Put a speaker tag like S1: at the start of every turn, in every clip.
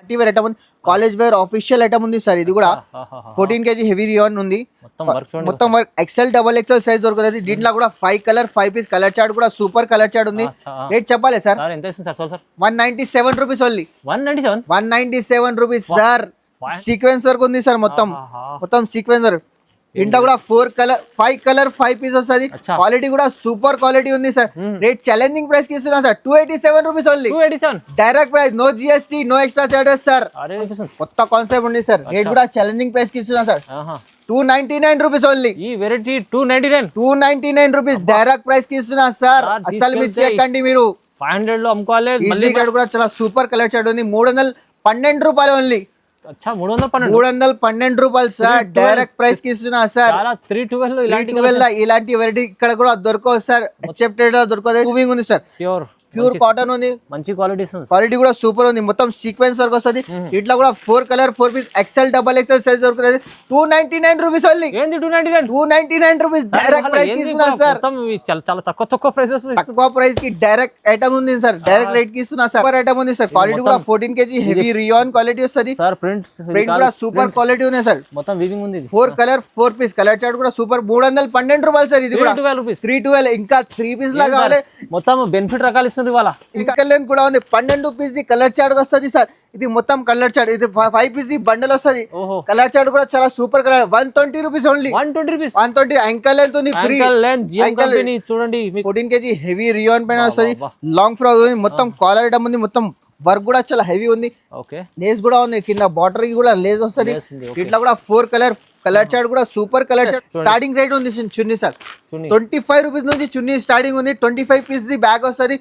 S1: Party wear item ఉంది, college wear official item ఉంది sir. ఇది కూడా 14 kg హెవీ రియాన్ ఉంది. మొత్తం వర్క్ XL XXL సైజ్ దొరుకుతుంది. దీంట్లో కూడా 5 కలర్ 5 పీస్ కలర్ చార్ట్ కూడా సూపర్ కలర్ చార్ట్ ఉంది. రేట్ చెప్పాలి sir, 197 rupees only. 197 rupees sir. Sequence work ఉంది సార్, మొత్తం సీక్వెన్స్ వర్క్. ఇంట్లో కూడా 5 కలర్ 5 పీస్ వస్తుంది. క్వాలిటీ కూడా సూపర్ క్వాలిటీ ఉంది సార్. రేట్ ఛాలెంజింగ్ ప్రైస్ కి ఇస్తున్నా sir, 287 rupees only. Direct price, no GST, no extra charges sir. కొత్త కాన్సెప్ట్ ఉంది సార్. రేట్ కూడా ఛాలెంజింగ్ ప్రైస్ కి ఇస్తున్నా సార్, 299 రూపీస్ ఓన్లీ.
S2: ఈ వెరైటీ 299
S1: రూపీస్ డైరెక్ట్ ప్రైస్ కి ఇస్తున్నా సార్. అసలు మిస్ చేయకండి మీరు.
S2: 500 లో అమ్ముకోవాలి.
S1: మళ్ళీ కూడా చాలా సూపర్ కలర్ చార్ట్ ఉంది. 312 రూపాయలు ఓన్లీ. 312 రూపాయలు సార్. డైరెక్ట్ ప్రైస్ కి ఇస్తున్నా సార్. 312 ఇలాంటి వెరైటీ ఇక్కడ కూడా దొరకవు సార్. ఎక్సెప్టెడ్ దొరకదు. మూవింగ్ ఉంది సార్, ప్యూర్ కాటన్ ఉంది, మంచి క్వాలిటీ కూడా సూపర్ ఉంది. మొత్తం సీక్వెన్స్ వర్క్ వస్తుంది. ఇట్లా కూడా 4 colour 4 piece XL XXL size దొరుకుతుంది. 299 rupees only. 299 rupees direct price కి ఇస్తున్నా సార్.
S2: చాలా తక్కువ ప్రైసెస్,
S1: తక్కువ ప్రైస్ కి డైరెక్ట్ ఐటమ్ ఉంది సార్. డైరెక్ట్ రేట్ కి ఇస్తున్నా సార్. సూపర్ ఐటమ్ ఉంది సార్. క్వాలిటీ కూడా 14 kg హెవీ రియాన్ క్వాలిటీ వస్తుంది సార్. ప్రింట్ కూడా సూపర్ క్వాలిటీ ఉంది సార్. మొత్తం వీవింగ్ ఉంది. 4 కలర్ 4 పీస్ కలర్ చార్ట్ కూడా సూపర్. 312 రూపాయలు సార్. ఇది కూడా 312. ఇంకా 3 పీస్ లా కావాలి.
S2: మొత్తం బెనిఫిట్ రకాలు ఇస్తుంది ఇవాళ.
S1: ఇంకా కలర్ కూడా ఉంది. 12 పీస్ ది కలర్ చార్ట్ వస్తుంది సార్. ఇది మొత్తం కలర్ చార్ట్. ఇది 5 పీస్ ది బండల్ వస్తుంది. కలర్ చార్ట్ కూడా చాలా super colour. 120 rupees only. 120 ankle length ఉంది. ఫ్రీ
S2: చూడండి.
S1: 14 kg హెవీ రియాన్ పైన వస్తుంది. లాంగ్ ఫ్రాక్ ఉంది. మొత్తం కాలర్ ఐటమ్ ఉంది. మొత్తం వర్క్ కూడా చాలా హెవీ ఉంది. లేస్ కూడా ఉంది. కింద బార్డర్ కి కూడా లేస్ వస్తుంది. ఇట్లా కూడా 4 కలర్ చార్ట్ కూడా super colour chart. Starting rate ఉంది చున్నీ సార్, 25 రూపీస్ నుంచి చున్నీ స్టార్టింగ్ ఉంది. 25 పీస్ ది బ్యాగ్ వస్తుంది.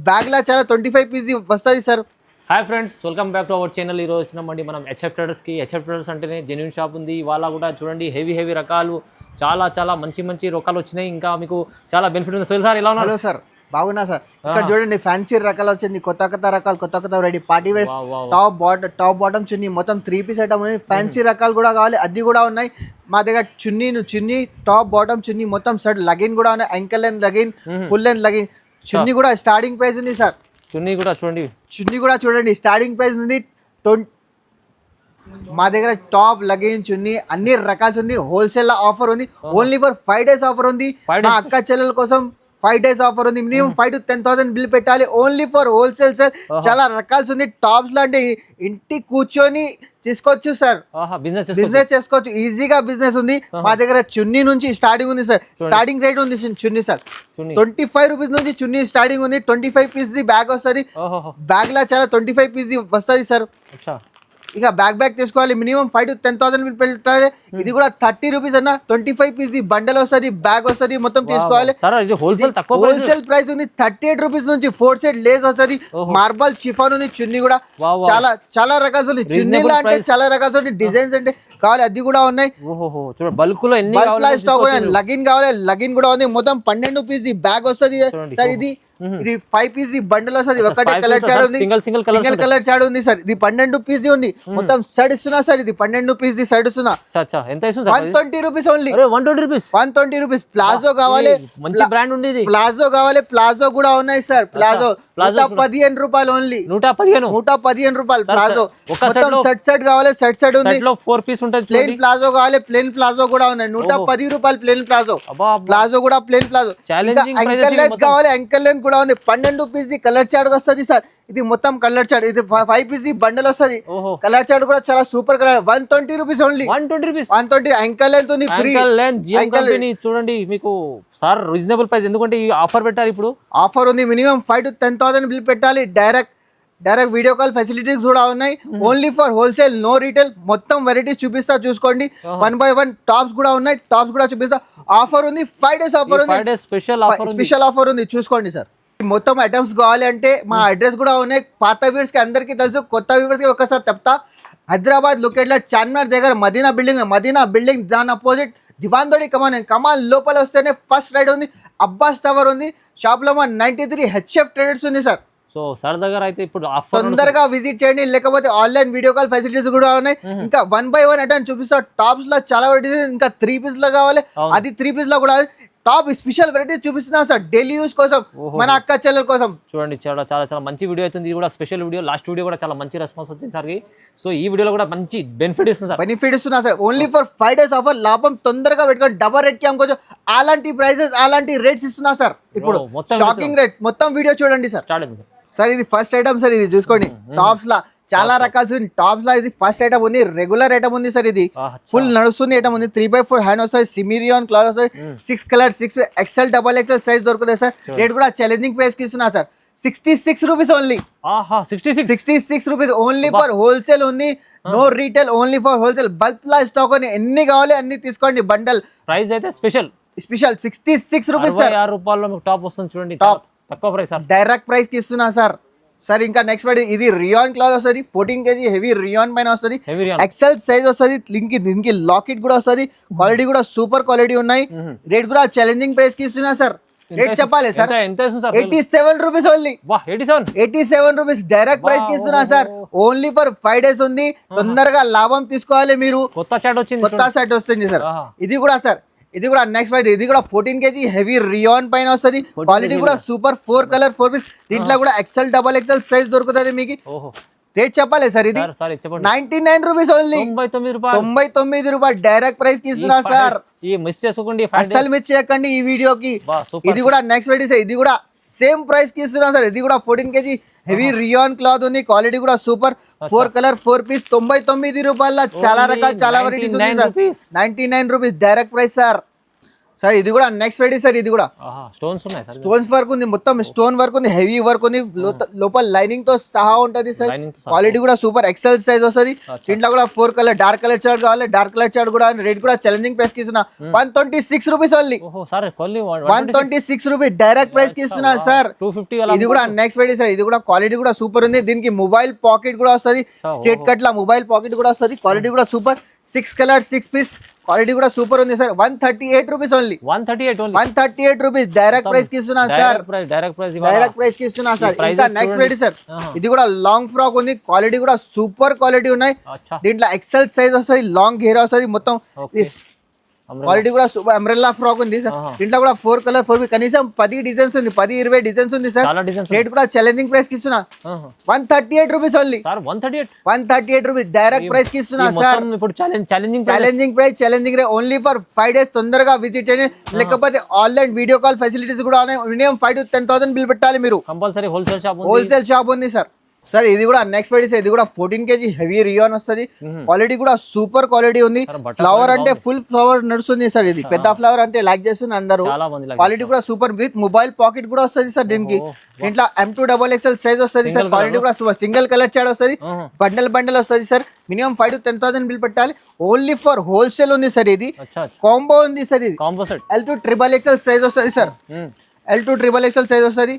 S1: బ్యాగ్ లా చాలా 25 పీస్ ది వస్తుంది sir.
S2: Hi friends, welcome back to our channel. ఈరోజు వచ్చినామండి మనం HF ట్రేడర్స్కి. HF ట్రేడర్స్ అంటేనే జెన్యూన్ షాప్ ఉంది. ఇవాళ కూడా చూడండి హెవీ రకాలు, చాలా మంచి రకాలు వచ్చినాయి. ఇంకా మీకు చాలా బెనిఫిట్ ఉంది. సో సార్ ఎలా ఉన్నారు?
S1: హలో సార్, బాగున్నా సార్. ఇక్కడ చూడండి ఫ్యాన్సీ రకాలు వచ్చింది. కొత్త రకాలు, కొత్త variety party wears. Top bottom chunni మొత్తం 3 పీస్ ఐటమ్ ఉంది. ఫ్యాన్సీ రకాలు కూడా కావాలి, అది కూడా ఉన్నాయి మా దగ్గర. చున్నీ టాప్ బాటమ్ చున్నీ మొత్తం సెట్. లగిన్ కూడా ఉన్నాయి. Ankle length leggings, full length leggings. Chunni కూడా స్టార్టింగ్ ప్రైస్ ఉంది సార్. చున్నీ కూడా చూడండి స్టార్టింగ్ ప్రైస్ ఉంది. మా దగ్గర టాప్ లగిన్ చున్నీ అన్ని రకాలు ఉంది. హోల్సేల్ ఆఫర్ ఉంది. ఓన్లీ ఫర్ 5 days ఆఫర్ ఉంది. మా అక్క చెల్లెల కోసం 5 days ఆఫర్ ఉంది. మినిమం 5 to 10,000 బిల్ పెట్టాలి. Only for wholesale sir. చాలా రకాల్స్ ఉంది. టాప్స్ లాంటి ఇంటి కూర్చొని తీసుకోవచ్చు సార్. బిజినెస్ చేసుకోవచ్చు ఈజీగా. బిజినెస్ ఉంది మా దగ్గర. చున్నీ నుంచి స్టార్టింగ్ ఉంది సార్. స్టార్టింగ్ రేట్ ఉంది చున్నీ సార్. 25 రూపీస్ నుంచి చున్నీ స్టార్టింగ్ ఉంది. 25 పీస్ ది బ్యాగ్ వస్తుంది. బ్యాగ్ లా చాలా 25 పీస్ ది వస్తుంది సార్. ఇక బ్యాగ్ తీసుకోవాలి. మినిమం 5 to 10,000 పెట్టాలి. ఇది కూడా 30 రూపీస్ అన్న. 25 పీస్ ది బండల్ వస్తుంది, బ్యాగ్ వస్తుంది, మొత్తం తీసుకోవాలి. హోల్సేల్ ప్రైస్ ఉంది. 38 రూపీస్ నుంచి 4 సెట్ లేస్ వస్తుంది. మార్బల్ షిఫాన్ ఉంది. చున్నీ కూడా చాలా రకాలు ఉంది. చున్నీలా అంటే చాలా రకాలు ఉంది. డిజైన్స్ అంటే కావాలి, అది కూడా ఉన్నాయి. Bulk stock. లగిన్ కావాలి, లగిన్ కూడా ఉంది. మొత్తం 12 పీస్ ది బ్యాగ్ వస్తుంది సార్. ఇది 5 పీస్ ది బండల్ వస్తుంది. ఒకటే కలర్ చార్ట్ ఉంది. సింగిల్ కలర్ చార్ట్ ఉంది సార్. ఇది 12 పీస్ ది ఉంది. మొత్తం సెట్ ఇస్తున్నా సార్. ఇది 12 పీస్ ది సెట్ ఇస్తున్నా. 120 రూపీస్ ఓన్లీ. 120 రూపీస్. ప్లాజో కావాలి, ప్లాజో కావాలి. ప్లాజో కూడా ఉన్నాయి సార్. ప్లాజో 115 రూపాయలు ఓన్లీ. 115 రూపాయలు ప్లాజో. సెట్ కావాలి, సెట్ ఉంది.
S2: 4 పీస్ ఉంటుంది.
S1: ప్లేన్ ప్లాజో కావాలి, ప్లేన్ ప్లాజో కూడా ఉన్నాయి. 110 రూపాయలు ప్లేన్ ప్లాజో. ప్లాజో కూడా ప్లేన్ ప్లాజో. యాంకల్ లెంత్ కావాలి, యాంకల్ లెంత్ కూడా ఉంది. 12 పీస్ ది కలర్ చార్ట్ వస్తుంది సార్. ఇది మొత్తం కలర్ చార్ట్. ఇది 5 పీస్ ది బండల్ వస్తుంది. కలర్ చార్ట్ కూడా చాలా super colour. 120 rupees only. 120 ankle length ఉంది. ఫ్రీ
S2: చూడండి మీకు సార్ రీజనబుల్ ప్రైస్. ఎందుకంటే ఈ ఆఫర్ పెట్టారు. ఇప్పుడు
S1: ఆఫర్ ఉంది. మినిమం 5 to 10,000 బిల్ పెట్టాలి. డైరెక్ట్ వీడియో కాల్ ఫెసిలిటీస్ కూడా ఉన్నాయి. Only for wholesale, no retail. మొత్తం వెరైటీస్ చూపిస్తా, చూసుకోండి. 1 by 1 టాప్స్ కూడా ఉన్నాయి. టాప్స్ కూడా చూపిస్తా. ఆఫర్ ఉంది. 5 days ఆఫర్ ఉంది. స్పెషల్ ఆఫర్ ఉంది, చూసుకోండి సార్. మొత్తం ఐటమ్స్ కావాలి అంటే మా అడ్రస్ కూడా ఉన్నాయి. పాత వ్యూవర్స్ కి అందరికీ తెలుసు, కొత్త వ్యూవర్స్ కి ఒక్కసారి చెప్తా. హైదరాబాద్ లొకేట్ లో చార్మినార్ దగ్గర మదీనా బిల్డింగ్ దాని అపోజిట్ దివాందోడి కమాన్ లోపల వస్తేనే ఫస్ట్ రైడ్ ఉంది. అబ్బాస్ టవర్ ఉంది. షాప్ లో 93 HF ట్రేడర్స్ ఉంది సార్.
S2: సో సార్ దగ్గర అయితే ఇప్పుడు
S1: తొందరగా విజిట్ చేయండి. లేకపోతే ఆన్లైన్ వీడియో కాల్ ఫెసిలిటీస్ కూడా ఉన్నాయి. ఇంకా 1 by 1 ఐటమ్ చూపిస్తా. టాప్స్ లో చాలా వెరైటీస్. ఇంకా 3 పీస్ లో కావాలి, అది 3 పీస్ లో కూడా. టాప్ స్పెషల్ వెరైటీ చూపిస్తున్నా సార్ డైలీ యూస్ కోసం మన అక్క చెల్లెల కోసం.
S2: చూడండి చాలా చాలా చాలా మంచి వీడియో అవుతుంది. ఇది కూడా స్పెషల్ వీడియో. లాస్ట్ వీడియో కూడా చాలా మంచి రెస్పాన్స్ వచ్చింది సార్. సో ఈ వీడియోలో కూడా మంచి బెనిఫిట్ ఇస్తుంది సార్.
S1: బెనిఫిట్ ఇస్తున్నా sir. Only for 5 days offer. లాభం తొందరగా పెట్టుకొని డబల్ రేట్ కి అమ్ముకోవచ్చు. అలాంటి ప్రైసెస్ అలాంటి రేట్స్ ఇస్తున్నా సార్. ఇప్పుడు షాకింగ్ రేట్. మొత్తం వీడియో చూడండి సార్. సార్ ఇది ఫస్ట్ ఐటమ్ సార్. ఇది చూసుకోండి టాప్స్ లా చాలా రకాలు టాప్స్ లా ఇది ఫస్ట్ ఐటమ్ ఉంది. రెగ్యులర్ ఐటమ్ ఉంది సార్. ఇది ఫుల్ నడుస్తుంది ఐటమ్ ఉంది. 3x4 హ్యాండ్ వస్తుంది. సిమిరియన్ క్లాత్ వస్తుంది. 6 కలర్ 6 XL XXL సైజ్ దొరుకుతుంది సార్. రేట్ కూడా ఛాలెంజింగ్ ప్రైస్ కి ఇస్తున్నా sir. 66 rupees only. 66 rupees only for wholesale ఉంది. No retail, only for wholesale. Bulk law stock అని ఎన్ని కావాలి అన్ని తీసుకోండి. బండల్
S2: ప్రైస్ అయితే స్పెషల్
S1: 66 రూపీస్ సార్.
S2: 6 రూపాయల్లో మీకు టాప్ వస్తుంది చూడండి. టాప్ తక్కువ ప్రైస్ సార్.
S1: డైరెక్ట్ ప్రైస్ కి ఇస్తున్నా సార్. సార్ ఇంకా నెక్స్ట్ పడి ఇది రియాన్ క్లాత్ వస్తుంది. 14 kg హెవీ రియాన్ పైన వస్తుంది. XL సైజ్ వస్తుంది. దీనికి లాకెట్ కూడా వస్తుంది. క్వాలిటీ కూడా సూపర్ క్వాలిటీ ఉన్నాయి. రేట్ కూడా ఛాలెంజింగ్ ప్రైస్ కి ఇస్తున్నా సార్. రేట్ చెప్పాలి sir. 87 rupees only. 87 rupees direct price కి ఇస్తున్నా సార్. ఓన్లీ ఫర్ 5 days ఉంది. తొందరగా లాభం తీసుకోవాలి మీరు. కొత్త సెట్ వస్తుంది సార్. ఇది కూడా సార్. ఇది కూడా నెక్స్ట్ వైట్. ఇది కూడా 14 kg హెవీ రియాన్ పైన వస్తుంది. క్వాలిటీ కూడా సూపర్. 4 colour 4 piece. దీంట్లో కూడా XL XXL సైజ్ దొరుకుతుంది మీకు. రేట్ చెప్పాలి సార్. ఇది 99 రూపీస్ ఓన్లీ. 99 రూపాయలు డైరెక్ట్ ప్రైస్ కి ఇస్తున్నా సార్. అసలు మిస్ చేయకండి ఈ వీడియోకి. ఇది కూడా నెక్స్ట్ వైట్. ఇది కూడా సేమ్ ప్రైస్ కి ఇస్తున్నా సార్. ఇది కూడా 14 kg హెవీ రియాన్ క్లాత్ ఉంది. క్వాలిటీ కూడా సూపర్. 4 కలర్ 4 పీస్ 99 రూపాయల. చాలా రకాలు చాలా వెరైటీస్ ఉంది sir. 99 rupees direct price sir. Sir ఇది కూడా నెక్స్ట్ వెరైటీ సార్. ఇది కూడా స్టోన్స్ వర్క్ ఉంది. మొత్తం స్టోన్ వర్క్ ఉంది. హెవీ వర్క్ ఉంది. లోపల లైనింగ్ తో సహా ఉంటది సార్. క్వాలిటీ కూడా సూపర్. XL సైజ్ వస్తుంది. దీంట్లో కూడా 4 కలర్ డార్క్ కలర్ చార్ట్ కావాలి. డార్క్ కలర్ చార్ట్ కూడా. రేట్ కూడా ఛాలెంజింగ్ ప్రైస్ కి ఇస్తున్నా. 126 rupees only. 126 rupees direct price కి ఇస్తున్నా సార్. ఇది కూడా నెక్స్ట్ వెరైటీ సార్. ఇది కూడా క్వాలిటీ కూడా సూపర్ ఉంది. దీనికి మొబైల్ పాకెట్ కూడా వస్తుంది. స్ట్రేట్ కట్ లా మొబైల్ పాకెట్ కూడా వస్తుంది. క్వాలిటీ కూడా సూపర్. 6 colour 6 piece. క్వాలిటీ కూడా సూపర్ ఉంది sir. 138 rupees only. 138 rupees direct price కి ఇస్తున్నా సార్. డైరెక్ట్ ప్రైస్ కి ఇస్తున్నా సార్. ఇంకా నెక్స్ట్ వెరైటీ సార్. ఇది కూడా లాంగ్ ఫ్రాక్ ఉంది. క్వాలిటీ కూడా సూపర్ క్వాలిటీ ఉన్నాయి. దీంట్లో XL సైజ్ వస్తుంది. లాంగ్ హెయిర్ వస్తుంది. మొత్తం క్వాలిటీ కూడా సూపర్. అంబ్రెల్లా ఫ్రాక్ ఉంది సార్. దీంట్లో కూడా 4 కలర్ 4 కనీసం 10 డిజైన్స్ ఉంది. 10-20 డిజైన్స్ ఉంది సార్. రేట్ కూడా ఛాలెంజింగ్ ప్రైస్ కి ఇస్తున్నా. 138 rupees only. 138 rupees direct price కి ఇస్తున్నా sir. Challenging price. Challenging rate only for 5 days. తొందరగా విజిట్ చేయండి. లేకపోతే ఆన్లైన్ వీడియో కాల్ ఫెసిలిటీస్ కూడా ఉన్నాయి. మినిమం 5 to 10,000 బిల్ పెట్టాలి మీరు. కంపల్సరీ హోల్సేల్ షాప్ ఉంది సార్. సార్ ఇది కూడా నెక్స్ట్ వెరైటీ. ఇది కూడా 14 kg హెవీ రియాన్ వస్తుంది. క్వాలిటీ కూడా సూపర్ క్వాలిటీ ఉంది. ఫ్లవర్ అంటే ఫుల్ ఫ్లవర్ నడుస్తుంది సార్. ఇది పెద్ద ఫ్లవర్ అంటే లైక్ చేస్తుంది అందరూ. క్వాలిటీ కూడా సూపర్. విత్ మొబైల్ పాకెట్ కూడా వస్తుంది సార్. దీనికి ఇంట్లో M2 XXL సైజ్ వస్తుంది సార్. క్వాలిటీ కూడా సూపర్. సింగిల్ కలర్ చాడ్ వస్తుంది. బండల్ వస్తుంది సార్. మినిమం 5 to 10,000 బిల్ పెట్టాలి. ఓన్లీ ఫర్ హోల్సేల్ ఉంది సార్. ఇది కాంబో ఉంది సార్. ఇది L2 XXL సైజ్ వస్తుంది సార్. L2 XXL సైజ్ వస్తుంది.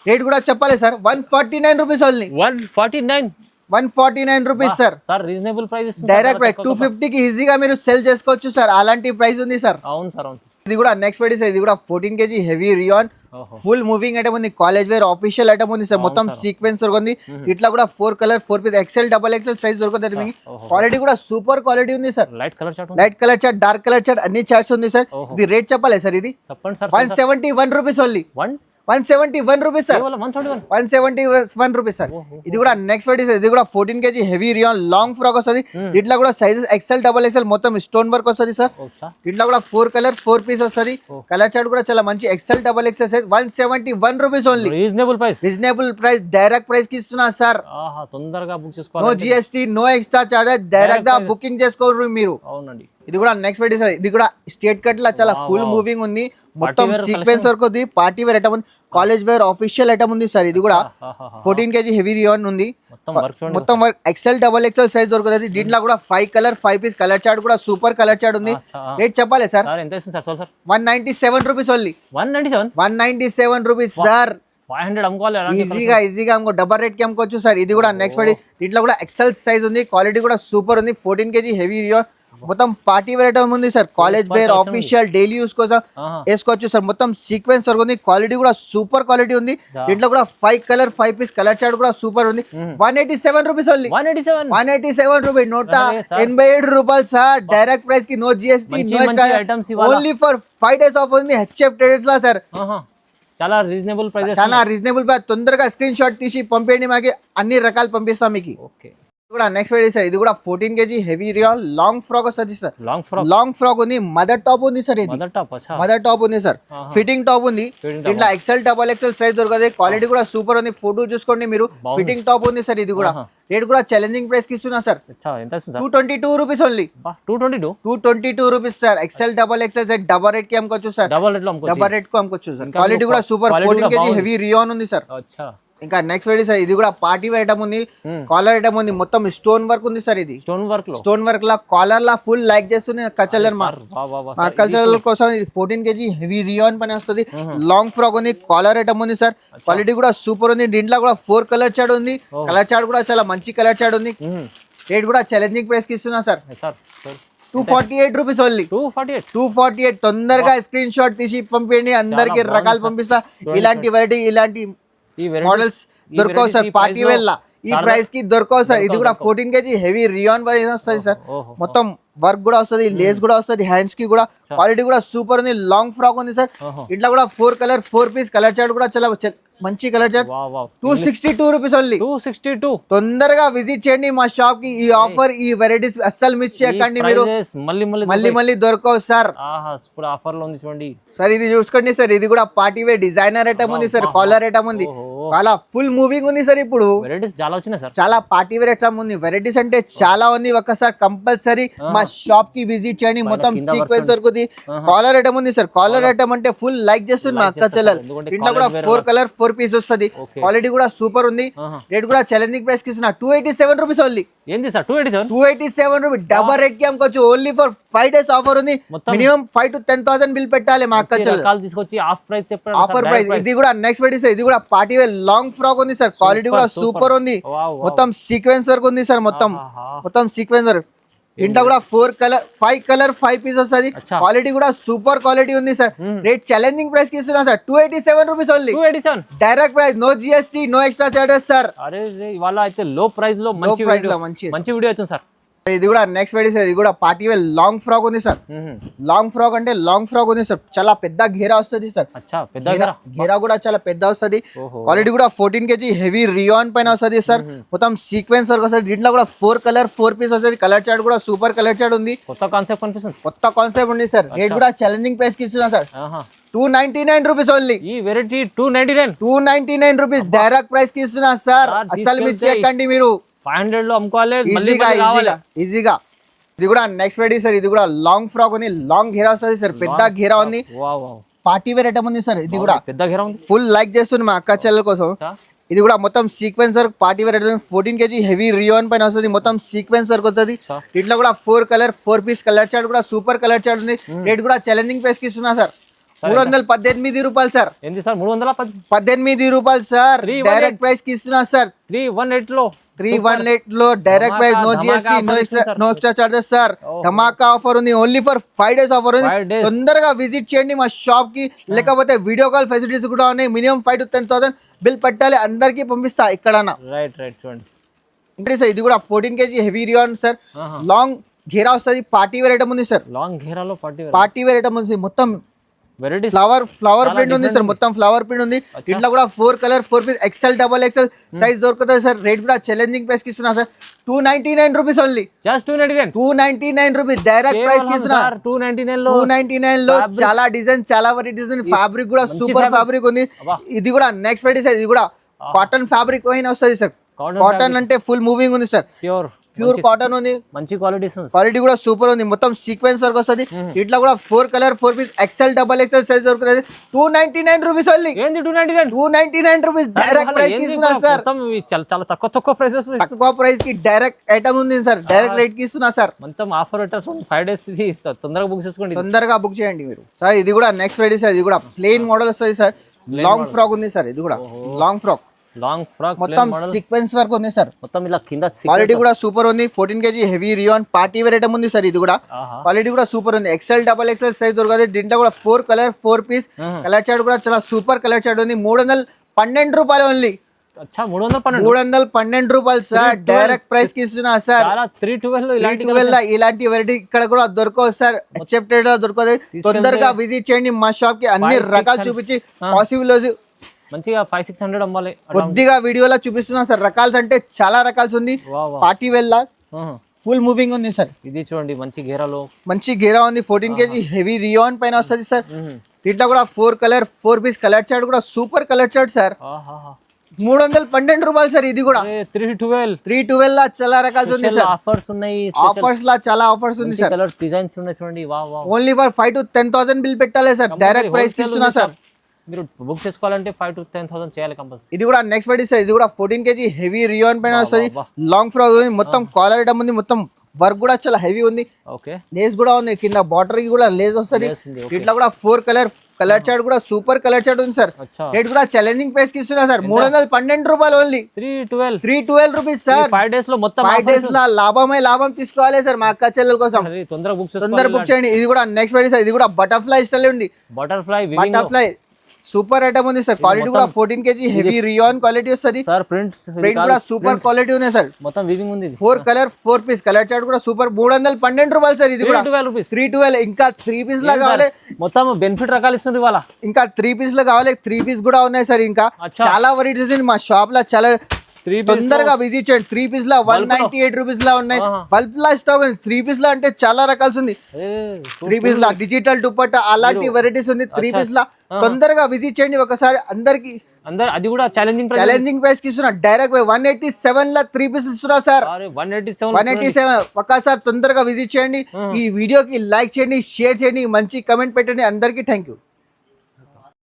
S1: రేట్ కూడా చెప్పాలి sir. 149 rupees only. 149 rupees sir.
S2: Reasonable price.
S1: Direct price 250 కి ఈజీగా మీరు సెల్ చేసుకోవచ్చు సార్. అలాంటి ప్రైస్ ఉంది సార్.
S2: అవును సార్.
S1: ఇది కూడా నెక్స్ట్ వెరైటీ సార్. ఇది కూడా 14 kg heavy rayon. Full moving item ఉంది. కాలేజ్ వేర్ ఆఫీషియల్ ఐటమ్ ఉంది సార్. మొత్తం సీక్వెన్స్ దొరుకుతుంది. ఇట్లా కూడా 4 colour 4 piece XL XXL size దొరుకుతుంది మీకు. క్వాలిటీ కూడా సూపర్ క్వాలిటీ ఉంది sir. Light colour chart dark colour chart అన్ని చార్ట్స్ ఉంది సార్. ఇది రేట్ చెప్పాలి సార్. ఇది 171 rupees only. 171 rupees sir. 171 rupees sir. ఇది కూడా నెక్స్ట్ వెరైటీ సార్. ఇది కూడా 14 kg heavy rayon long frock వస్తుంది. దీంట్లో కూడా సైజెస్ XL XXL మొత్తం స్టోన్ వర్క్ వస్తుంది సార్. దీంట్లో కూడా 4 కలర్ 4 పీస్ వస్తుంది. కలర్ చార్ట్ కూడా చాలా మంచి XL XXL size. 171 rupees only. Reasonable price direct price కి ఇస్తున్నా సార్. తొందరగా బుక్ చేసుకోవాలి. No GST no extra charges. Direct గా బుకింగ్ చేసుకోరు మీరు. అవునండి. ఇది కూడా నెక్స్ట్ వెరైటీ సార్. ఇది కూడా స్ట్రేట్ కట్ లా చాలా ఫుల్ మూవింగ్ ఉంది. మొత్తం సీక్వెన్స్ వర్క్ ఉంది. పార్టీ వేర్ ఐటమ్ ఉంది. కాలేజ్ వేర్ ఆఫీషియల్ ఐటమ్ ఉంది సార్. ఇది కూడా 14 kg హెవీ రియాన్ ఉంది. మొత్తం వర్క్ XL XXL సైజ్ దొరుకుతుంది. దీంట్లో కూడా 5 కలర్ 5 పీస్. కలర్ చార్ట్ కూడా సూపర్ కలర్ చార్ట్ ఉంది. రేట్ చెప్పాలి sir. 197 rupees only. 197 rupees sir. 500 అమ్ముకోవాలి. ఈజీగా అమ్ముకో. డబల్ రేట్ కి అమ్ముకోవచ్చు సార్. ఇది కూడా నెక్స్ట్ వెరైటీ. దీంట్లో కూడా XL సైజ్ ఉంది. క్వాలిటీ కూడా సూపర్ ఉంది. 14 kg హెవీ రియాన్. మొత్తం పార్టీ వేర్ ఐటమ్ ఉంది sir, college wear, official, daily use కోసం వేసుకోవచ్చు సార్. మొత్తం సీక్వెన్స్ వర్క్ ఉంది, క్వాలిటీ కూడా సూపర్ క్వాలిటీ ఉంది. దీంట్లో కూడా 5 కలర్ 5 పీస్ కలర్ చార్ట్ కూడా సూపర్ ఉంది. 187 రూపీస్ ఓన్లీ, 187 రూపీస్, 187 రూపాయలు సార్. డైరెక్ట్ ప్రైస్ కి no GST, no extra, only for 5 days offer ఉంది హెచ్ఎఫ్ ట్రేడర్స్ లా సార్.
S2: చాలా రీజనబుల్ ప్రైస్,
S1: చాలా రీజనబుల్ ప్రైస్. తొందరగా స్క్రీన్ షాట్ తీసి పంపేయండి, మాకి అన్ని రకాలు పంపిస్తాం మీకు.
S2: ఓకే,
S1: కూడా నెక్స్ట్ వెరైటీ సార్. ఇది కూడా 14 kg heavy rayon long frock వస్తుంది సార్. లాంగ్ ఫ్రాక్ ఉంది, మదర్ టాప్ ఉంది సార్. ఇది మదర్ టాప్ ఉంది సార్, ఫిట్టింగ్ టాప్ ఉంది. ఇట్లా ఎక్సెల్ డబల్ ఎక్సెల్ సైజ్ దొరకదు, క్వాలిటీ కూడా సూపర్ ఉంది. ఫోటో చూసుకోండి మీరు, ఫిట్టింగ్ టాప్ ఉంది సార్. ఇది కూడా రేట్ కూడా ఛాలెంజింగ్ ప్రైస్ కి ఇస్తున్నా sir. 222 rupees only, 222 rupees sir. XL double XL size double rate కి అమ్ముకోవచ్చు సార్, డబల్ రేట్ కి అమ్ముకోవచ్చు సార్. క్వాలిటీ కూడా సూపర్, 14 kg హెవీ రియాన్ ఉంది సార్. ఇంకా నెక్స్ట్ వెరైటీ సార్. ఇది కూడా పార్టీ వేర్ ఐటమ్ ఉంది, కాలర్ ఐటమ్ ఉంది. మొత్తం స్టోన్ వర్క్ ఉంది సార్. ఇది స్టోన్ వర్క్ లా కాలర్ లా ఫుల్ లైక్ చేస్తుంది కల్చర్. మా కల్చర్ కోసం ఇది 14 kg హెవీ రియాన్ పని వస్తుంది. లాంగ్ ఫ్రాక్ ఉంది, కాలర్ ఐటమ్ ఉంది సార్. క్వాలిటీ కూడా సూపర్ ఉంది. దీంట్లో కూడా 4 కలర్ చార్ట్ ఉంది. కలర్ చార్ట్ కూడా చాలా మంచి కలర్ చార్ట్ ఉంది. రేట్ కూడా ఛాలెంజింగ్ ప్రైస్ కి ఇస్తున్నా సార్. 248 rupees only, 248. తొందరగా స్క్రీన్ షాట్ తీసి పంపించండి, అందరికి రకాలు పంపిస్తా. ఇలాంటి వెరైటీ, ఇలాంటి మోడల్స్ దొరకవు సార్ పార్టీ వేర్ లా. ఈ ప్రైస్ కి దొరకవు సార్. ఇది కూడా 14 kg హెవీ రియాన్ వస్తుంది సార్. మొత్తం వర్క్ కూడా వస్తుంది, లేస్ కూడా వస్తుంది, హ్యాండ్స్ కి కూడా. క్వాలిటీ కూడా సూపర్ ఉంది. లాంగ్ ఫ్రాక్ ఉంది సార్. ఇట్లా కూడా 4 కలర్ 4 పీస్ కలర్ చార్ట్ కూడా చాలా మంచి కలర్ చార్ట్. 262 rupees only, 262. తొందరగా విజిట్ చేయండి మా షాప్ కి. ఈ ఆఫర్, ఈ వెరైటీస్ అస్సలు మిస్ చేయకండి మీరు, మళ్ళీ దొరకవు సార్.
S2: ఆఫర్ లో ఉంది చూడండి
S1: సార్. ఇది చూసుకోండి సార్. ఇది కూడా పార్టీ వేర్ డిజైనర్ ఐటమ్ ఉంది సార్, కాలర్ ఐటమ్ ఉంది. చాలా ఫుల్ మూవింగ్ ఉంది సార్. ఇప్పుడు
S2: వెరైటీస్ చాలా వచ్చినాయి సార్,
S1: చాలా పార్టీ వేర్ ఐటమ్ ఉంది. వెరైటీస్ అంటే చాలా ఉంది. ఒక్కసారి కంపల్సరీ మా షాప్ కి విజిట్ చేయండి. మొత్తం సీక్వెన్స్ వరకు కాలర్ ఐటమ్ ఉంది సార్. కాలర్ ఐటమ్ అంటే ఫుల్ లైక్ చేస్తుంది మా అక్క చెల్లెలు. ఇంట్లో కూడా 4 కలర్ 4 పీస్ వస్తుంది. క్వాలిటీ కూడా సూపర్ ఉంది. రేట్ కూడా ఛాలెంజింగ్ ప్రైస్ కి ఇస్తున్నా. 287 రూపీస్ ఓన్లీ.
S2: ఏంది సార్
S1: 287 రూపీస్ డబల్ రేట్ కి అమ్ముకోవచ్చు. ఓన్లీ ఫర్ 5 days ఆఫర్ ఉంది. మినిమం 5 to 10,000 బిల్ పెట్టాలి మా అక్క చెల్లెలు.
S2: తీసుకొచ్చి
S1: ఆఫర్ ప్రైస్. ఇది కూడా నెక్స్ట్ వెరైటీ సార్. ఇది కూడా పార్టీ వేర్ లాంగ్ ఫ్రాక్ ఉంది సార్. క్వాలిటీ కూడా సూపర్ ఉంది. మొత్తం సీక్వెన్స్ వర్క్ ఉంది సార్. మొత్తం సీక్వెన్స్ వర్క్. ఇంట్లో కూడా 5 కలర్ 5 పీస్ వస్తుంది. క్వాలిటీ కూడా సూపర్ క్వాలిటీ ఉంది సార్. రేట్ ఛాలెంజింగ్ ప్రైస్ కి ఇస్తున్నా sir. 287 rupees only, direct price, no GST, no extra charges sir.
S2: ఇవాళ అయితే లో ప్రైస్ లో మంచి వీడియో అవుతుంది సార్.
S1: ఇది కూడా నెక్స్ట్ వెరైటీ సార్. ఇది కూడా పార్టీ వేర్ లాంగ్ ఫ్రాక్ ఉంది సార్. లాంగ్ ఫ్రాక్ అంటే లాంగ్ ఫ్రాక్ ఉంది సార్. చాలా పెద్ద ఘేరా వస్తుంది సార్. ఘేరా కూడా చాలా పెద్ద వస్తుంది. క్వాలిటీ కూడా 14 kg హెవీ రియాన్ పైన వస్తుంది సార్. మొత్తం సీక్వెన్స్ వర్క్ వస్తుంది. దీంట్లో కూడా 4 కలర్ 4 పీస్ వస్తుంది. కలర్ చార్ట్ కూడా సూపర్ కలర్ చార్ట్ ఉంది. కొత్త కాన్సెప్ట్ ఉంది సార్. రేట్ కూడా ఛాలెంజింగ్ ప్రైస్ కి ఇస్తున్నా సార్. 299 rupees only.
S2: ఈ వెరైటీ 299
S1: రూపీస్ డైరెక్ట్ ప్రైస్ కి ఇస్తున్నా సార్. అసలు మిస్ చేయకండి మీరు.
S2: 500 లో అమ్ముకోవాలి
S1: ఈజీగా. ఇది కూడా నెక్స్ట్ వెరైటీ సార్. ఇది కూడా లాంగ్ ఫ్రాక్ ఉంది. లాంగ్ ఘేరా వస్తుంది సార్. పెద్ద ఘేరా ఉంది. పార్టీ వేర్ ఐటమ్ ఉంది సార్. ఇది కూడా
S2: పెద్ద ఘేరా ఉంది.
S1: ఫుల్ లైక్ చేస్తుంది మా అక్క చెల్లెల కోసం. ఇది కూడా మొత్తం sequence work party wear item. 14 kg heavy rayon పైన వస్తుంది. మొత్తం సీక్వెన్స్ వర్క్ వస్తుంది. ఇట్లా కూడా 4 కలర్ 4 పీస్ కలర్ చార్ట్ కూడా సూపర్ కలర్ చార్ట్ ఉంది. రేట్ కూడా ఛాలెంజింగ్ ప్రైస్ కి ఇస్తున్నా సార్. 318 రూపాయలు సార్.
S2: ఏంటి సార్
S1: 318 రూపాయలు సార్. డైరెక్ట్ ప్రైస్ కి ఇస్తున్నా సార్. 318 లో direct price, no GST, no extra charges sir. ధమాకా ఆఫర్ ఉంది. ఓన్లీ ఫర్ 5 days ఆఫర్ ఉంది. తొందరగా విజిట్ చేయండి మా షాప్ కి. లేకపోతే వీడియో కాల్ ఫెసిలిటీస్ కూడా ఉన్నాయి. మినిమం 5 to 10,000 బిల్ పెట్టాలి. అందరికి పంపిస్తా ఎక్కడన్నా.
S2: చూడండి
S1: ఇంకా సార్. ఇది కూడా 14 kg heavy rayon sir. Long ఘేరా వస్తుంది. పార్టీ వేర్ ఐటమ్ ఉంది సార్.
S2: లాంగ్ ఘేరాలో
S1: పార్టీ వేర్ ఐటమ్ ఉంది. మొత్తం ఫ్లవర్ ప్రింట్ ఉంది సార్. మొత్తం ఫ్లవర్ ప్రింట్ ఉంది. ఇట్లా కూడా 4 colour 4 piece XL double XL size దొరుకుతుంది సార్. రేట్ కూడా ఛాలెంజింగ్ ప్రైస్ కి ఇస్తున్నా sir. 299 rupees only. 299 rupees direct price కి ఇస్తున్నా. 299 లో చాలా డిజైన్, చాలా వెరైటీస్ ఉంది. ఫ్యాబ్రిక్ కూడా సూపర్ ఫ్యాబ్రిక్ ఉంది. ఇది కూడా నెక్స్ట్ వెరైటీ సార్. ఇది కూడా కాటన్ ఫ్యాబ్రిక్ పైన వస్తుంది సార్. కాటన్ అంటే ఫుల్ మూవింగ్ ఉంది సార్. ప్యూర్ కాటన్ ఉంది. మంచి క్వాలిటీ కూడా సూపర్ ఉంది. మొత్తం సీక్వెన్స్ వర్క్ వస్తుంది. ఇట్లా కూడా 4 colour 4 piece XL double XL size దొరుకుతుంది. 299 rupees only. 299 rupees direct price కి ఇస్తున్నా సార్.
S2: చాలా తక్కువ ప్రైసెస్,
S1: తక్కువ ప్రైస్ కి డైరెక్ట్ ఐటమ్ ఉంది సార్. డైరెక్ట్ రేట్ కి ఇస్తున్నా సార్.
S2: మొత్తం ఆఫర్ 5 days తొందరగా బుక్ చేసుకోండి.
S1: తొందరగా బుక్ చేయండి మీరు సార్. ఇది కూడా నెక్స్ట్ వెరైటీ సార్. ఇది కూడా ప్లెయిన్ మోడల్ వస్తుంది సార్. లాంగ్ ఫ్రాక్ ఉంది సార్. ఇది కూడా లాంగ్ ఫ్రాక్
S2: లాంగ్ ఫ్రాక్
S1: మొత్తం సీక్వెన్స్ వర్క్ ఉంది సార్.
S2: మొత్తం ఇలా కింద
S1: క్వాలిటీ కూడా సూపర్ ఉంది. 14 kg heavy rayon party wear item ఉంది సార్. ఇది కూడా క్వాలిటీ కూడా సూపర్ ఉంది. XL XXL సైజ్ దొరకదు. దీంట్లో కూడా 4 కలర్ 4 పీస్ కలర్ చార్ట్ కూడా చాలా సూపర్ కలర్ చార్ట్ ఉంది. 312 రూపాయలు ఓన్లీ. 312 రూపాయలు సార్. డైరెక్ట్ ప్రైస్ కి ఇస్తున్నా సార్. 312 ఇలాంటి వెరైటీ ఇక్కడ కూడా దొరకవు సార్. యాక్సెప్టెడ్ దొరకదు. తొందరగా విజిట్ చేయండి మా షాప్ కి. అన్ని రకాలు చూపించి పాసిబుల్
S2: మంచిగా 500-600 అమ్మాలి.
S1: కొద్దిగా వీడియోలో చూపిస్తున్నా సార్. రకాల్స్ అంటే చాలా రకాల్స్ ఉంది. పార్టీ వేర్ ఫుల్ మూవింగ్ ఉంది సార్.
S2: ఇది చూడండి మంచి గేరాలో
S1: మంచి గేరా ఉంది. 14 kg హెవీ రియాన్ పైన వస్తుంది సార్. దీంట్లో కూడా 4 కలర్ 4 పీస్ కలర్ చార్ట్ కూడా సూపర్ కలర్ చార్ట్ సార్. 312 రూపాయలు సార్. ఇది కూడా 312 లా చాలా రకాలు ఉంది సార్.
S2: ఆఫర్స్ ఉన్నాయి.
S1: ఆఫర్స్ లా చాలా ఆఫర్స్ ఉంది సార్.
S2: కలర్ డిజైన్స్ ఉన్నాయి చూడండి.
S1: ఓన్లీ ఫర్ 5 to 10,000 బిల్ పెట్టాలి సార్. డైరెక్ట్ ప్రైస్ కి ఇస్తున్నా సార్.
S2: మీరు బుక్ చేసుకోవాలంటే 5 to 10,000 చేయాలి కంపల్సరీ.
S1: ఇది కూడా నెక్స్ట్ వెరైటీ సార్. ఇది కూడా 14 kg హెవీ రియాన్ పైన వస్తుంది. లాంగ్ ఫ్రాక్ ఉంది. మొత్తం కాలర్ ఐటమ్ ఉంది. మొత్తం వర్క్ కూడా చాలా హెవీ ఉంది.
S2: ఓకే
S1: లేస్ కూడా ఉంది. కింద బార్డర్ కి కూడా లేస్ వస్తుంది. ఇట్లా కూడా 4 కలర్ చార్ట్ కూడా సూపర్ కలర్ చార్ట్ ఉంది సార్. రేట్ కూడా ఛాలెంజింగ్ ప్రైస్ కి ఇస్తున్నా సార్. 312 రూపాయలు ఓన్లీ. 312 rupees sir.
S2: 5 days లో మొత్తం
S1: 5 days లా లాభం తీసుకోవాలి సార్ మా అక్క చెల్లెల కోసం. తొందర బుక్ చేయండి. ఇది కూడా నెక్స్ట్ వెరైటీ సార్. ఇది కూడా బటర్ఫ్లై స్టైల్ ఉంది. బటర్ఫ్లై సూపర్ ఐటమ్ ఉంది సార్. క్వాలిటీ కూడా 14 kg హెవీ రియాన్ క్వాలిటీ వస్తుంది సార్. ప్రింట్ కూడా సూపర్ క్వాలిటీ ఉంది సార్.
S2: మొత్తం వీవింగ్ ఉంది.
S1: 4 కలర్ 4 పీస్ కలర్ చార్ట్ కూడా సూపర్. 312 రూపాయలు సార్. ఇది కూడా 312. ఇంకా 3 పీస్ లా కావాలి.
S2: మొత్తం బెనిఫిట్ రకాలు ఇస్తుంది ఇవాళ.
S1: ఇంకా 3 పీస్ లో కావాలి. 3 పీస్ కూడా ఉన్నాయి సార్. ఇంకా చాలా వెరైటీస్ ఉంది మా షాప్ లో. చాలా తొందరగా విజిట్ చేయండి. 3 పీస్ లా 198 రూపీస్ లా ఉన్నాయి. బల్బ్ లా స్టాక్ 3 పీస్ లా అంటే చాలా రకాలు ఉంది. 3 పీస్ లా డిజిటల్ దుపట్టా అలాంటి వెరైటీస్ ఉంది. 3 పీస్ లా తొందరగా విజిట్ చేయండి ఒకసారి. అందరికి
S2: అది కూడా
S1: ఛాలెంజింగ్ ప్రైస్ కి ఇస్తున్నా. డైరెక్ట్ 187 లా 3 పీస్ ఇస్తున్నా సార్. 187 ఒక్కసారి తొందరగా విజిట్ చేయండి. ఈ వీడియోకి లైక్ చేయండి, షేర్ చేయండి, మంచి కమెంట్ పెట్టండి. అందరికి థ్యాంక్ యూ.